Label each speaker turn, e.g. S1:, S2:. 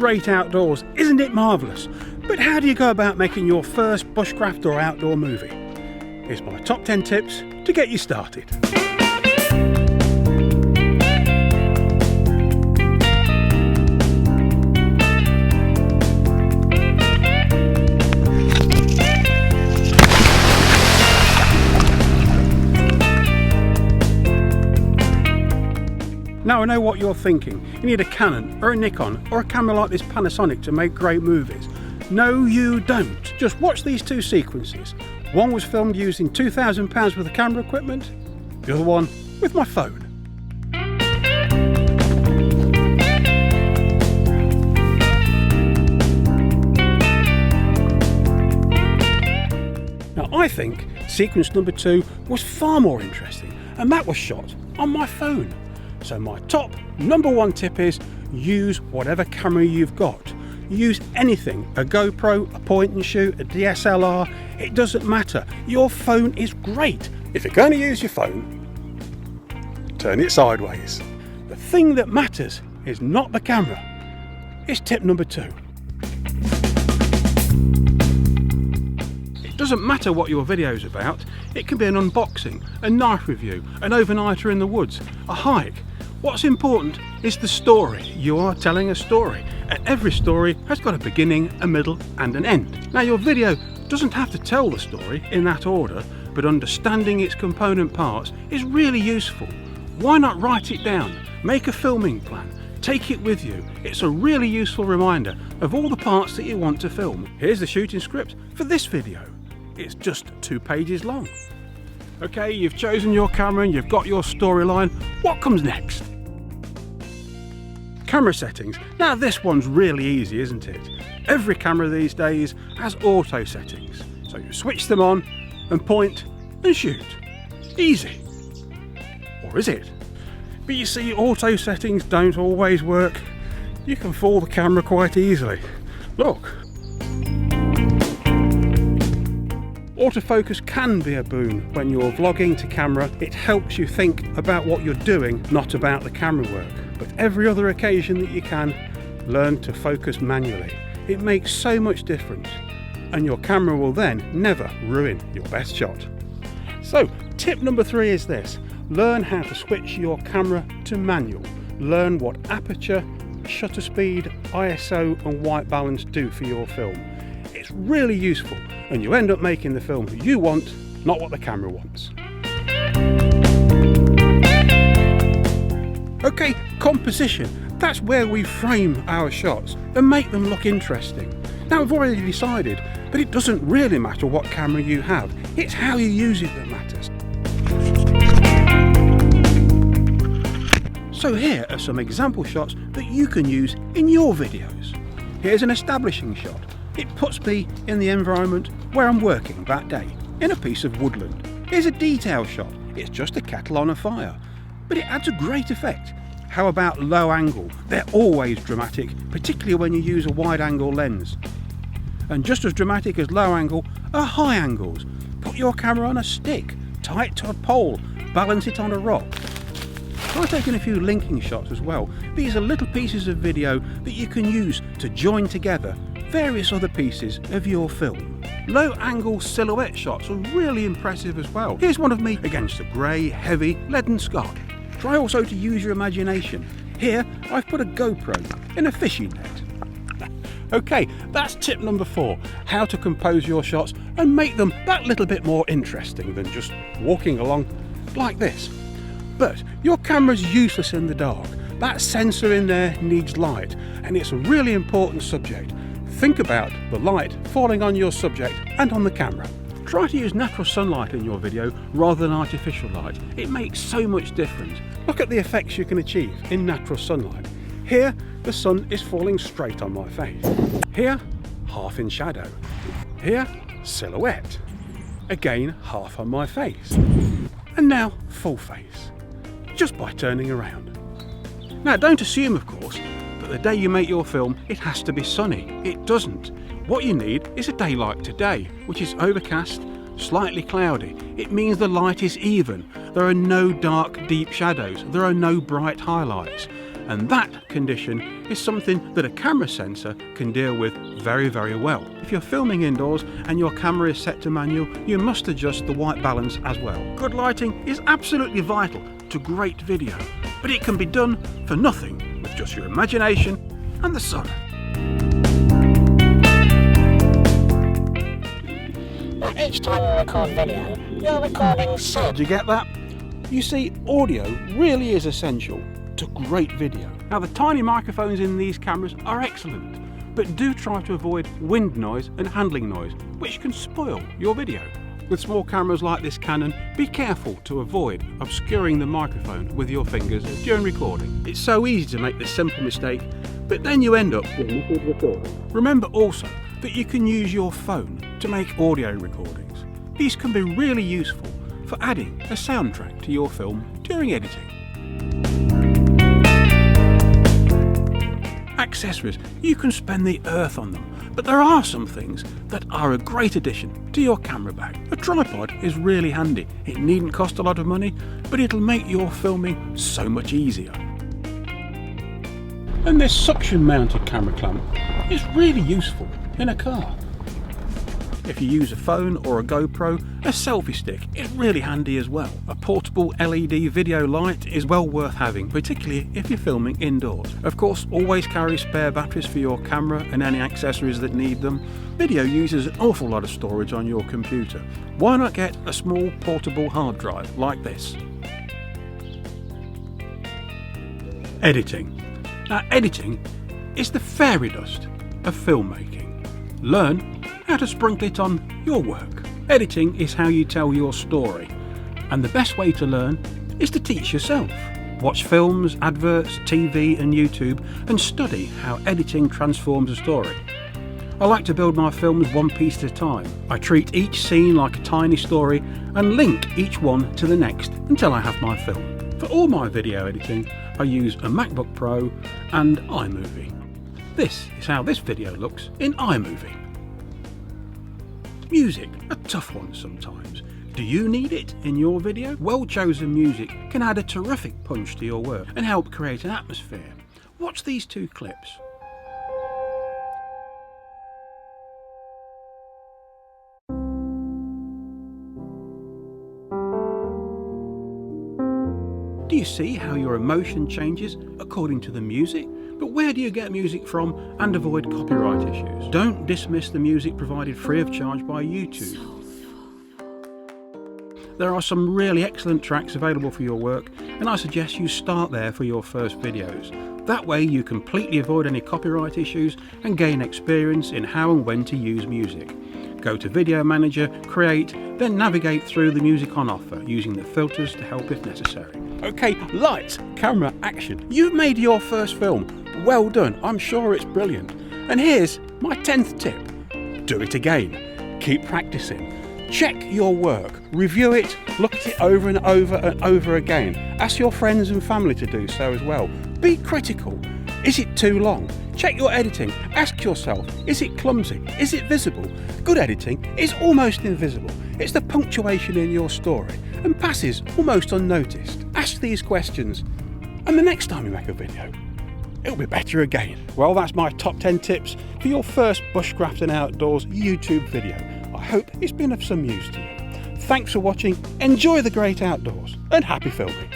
S1: great outdoors, isn't it marvellous? But how do you go about making your first bushcraft or outdoor movie? Here's my top 10 tips to get you started. Now I know what you're thinking. You need a Canon or a Nikon or a camera like this Panasonic to make great movies. No, you don't. Just watch these two sequences. One was filmed using £2,000 worth of camera equipment, the other one with my phone. Now I think sequence number 2 was far more interesting, and that was shot on my phone. So my top number 1 tip is use whatever camera you've got. Use anything, a GoPro, a point and shoot, a DSLR, it doesn't matter. Your phone is great. If you're going to use your phone, turn it sideways. The thing that matters is not the camera. It's tip number 2. It doesn't matter what your video's about. It can be an unboxing, a knife review, an overnighter in the woods, a hike. What's important is the story. You are telling a story, and every story has got a beginning, a middle and an end. Now your video doesn't have to tell the story in that order, but understanding its component parts is really useful. Why not write it down, make a filming plan, take it with you. It's a really useful reminder of all the parts that you want to film. Here's the shooting script for this video. It's just 2 pages long. Okay, you've chosen your camera and you've got your storyline. What comes next? Camera settings. Now this one's really easy, isn't it? Every camera these days has auto settings. So you switch them on and point and shoot. Easy. Or is it? But you see, auto settings don't always work. You can fool the camera quite easily. Look. Autofocus can be a boon when you're vlogging to camera. It helps you think about what you're doing, not about the camera work. But every other occasion that you can, learn to focus manually. It makes so much difference, and your camera will then never ruin your best shot. So tip number 3 is this: learn how to switch your camera to manual. Learn what aperture, shutter speed, ISO and white balance do for your film. It's really useful, and you end up making the film that you want, not what the camera wants. Okay, composition. That's where we frame our shots and make them look interesting. Now I've already decided, but it doesn't really matter what camera you have. It's how you use it that matters. So here are some example shots that you can use in your videos. Here's an establishing shot. It puts me in the environment where I'm working that day, in a piece of woodland. Here's a detail shot. It's just a kettle on a fire, but it adds a great effect. How about low angle? They're always dramatic, particularly when you use a wide angle lens. And just as dramatic as low angle are high angles. Put your camera on a stick, tie it to a pole, balance it on a rock. Try taking a few linking shots as well. These are little pieces of video that you can use to join together various other pieces of your film. Low angle silhouette shots are really impressive as well. Here's one of me against a grey, heavy, leaden sky. Try also to use your imagination. Here I've put a GoPro in a fishing net. Okay, that's tip number 4, how to compose your shots and make them that little bit more interesting than just walking along like this. But your camera's useless in the dark. That sensor in there needs light, and it's a really important subject. Think about the light falling on your subject and on the camera. Try to use natural sunlight in your video rather than artificial light. It makes so much difference. Look at the effects you can achieve in natural sunlight. Here, the sun is falling straight on my face. Here, half in shadow. Here, silhouette. Again, half on my face. And now, full face. Just by turning around. Now, don't assume, of course, that the day you make your film, it has to be sunny. It doesn't. What you need is a day like today, which is overcast, slightly cloudy. It means the light is even. There are no dark, deep shadows. There are no bright highlights. and that condition is something that a camera sensor can deal with very, very well. If you're filming indoors and your camera is set to manual, you must adjust the white balance as well. Good lighting is absolutely vital to great video, but it can be done for nothing with just your imagination and the sun.
S2: Each time you record video, you're recording sound.
S1: Did you get that? You see, audio really is essential to great video. Now, the tiny microphones in these cameras are excellent, but do try to avoid wind noise and handling noise, which can spoil your video. With small cameras like this Canon, be careful to avoid obscuring the microphone with your fingers during recording. It's so easy to make this simple mistake, but then you end up with muffled recording. Remember also that you can use your phone to make audio recordings. These can be really useful for adding a soundtrack to your film during editing. Accessories, you can spend the earth on them, but there are some things that are a great addition to your camera bag. A tripod is really handy. It needn't cost a lot of money, but it'll make your filming so much easier. And this suction mounted camera clamp is really useful in a car. If you use a phone or a GoPro, a selfie stick is really handy as well. A portable LED video light is well worth having, particularly if you're filming indoors. Of course, always carry spare batteries for your camera and any accessories that need them. Video uses an awful lot of storage on your computer. Why not get a small portable hard drive like this? Editing. Now, editing is the fairy dust of filmmaking. Learn how to sprinkle it on your work. Editing is how you tell your story, and the best way to learn is to teach yourself. Watch films, adverts, TV and YouTube and study how editing transforms a story. I like to build my films one piece at a time. I treat each scene like a tiny story and link each one to the next until I have my film. For all my video editing, I use a MacBook Pro and iMovie. This is how this video looks in iMovie. Music, a tough one sometimes. Do you need it in your video? Well-chosen music can add a terrific punch to your work and help create an atmosphere. Watch these two clips. Do you see how your emotion changes according to the music? But where do you get music from and avoid copyright issues? Don't dismiss the music provided free of charge by YouTube. There are some really excellent tracks available for your work, and I suggest you start there for your first videos. That way you completely avoid any copyright issues and gain experience in how and when to use music. Go to Video Manager, create, then navigate through the music on offer using the filters to help if necessary. Okay, lights, camera, action. You've made your first film. Well done, I'm sure it's brilliant. And here's my 10th tip. Do it again. Keep practicing. Check your work, review it, look at it over and over and over again. Ask your friends and family to do so as well. Be critical. Is it too long? Check your editing. Ask yourself, is it clumsy? Is it visible? Good editing is almost invisible. It's the punctuation in your story and passes almost unnoticed. Ask these questions, and the next time you make a video, it'll be better again. Well, that's my top 10 tips for your first Bushcraft Outdoors YouTube video. I hope it's been of some use to you. Thanks for watching, enjoy the great outdoors, and happy filming.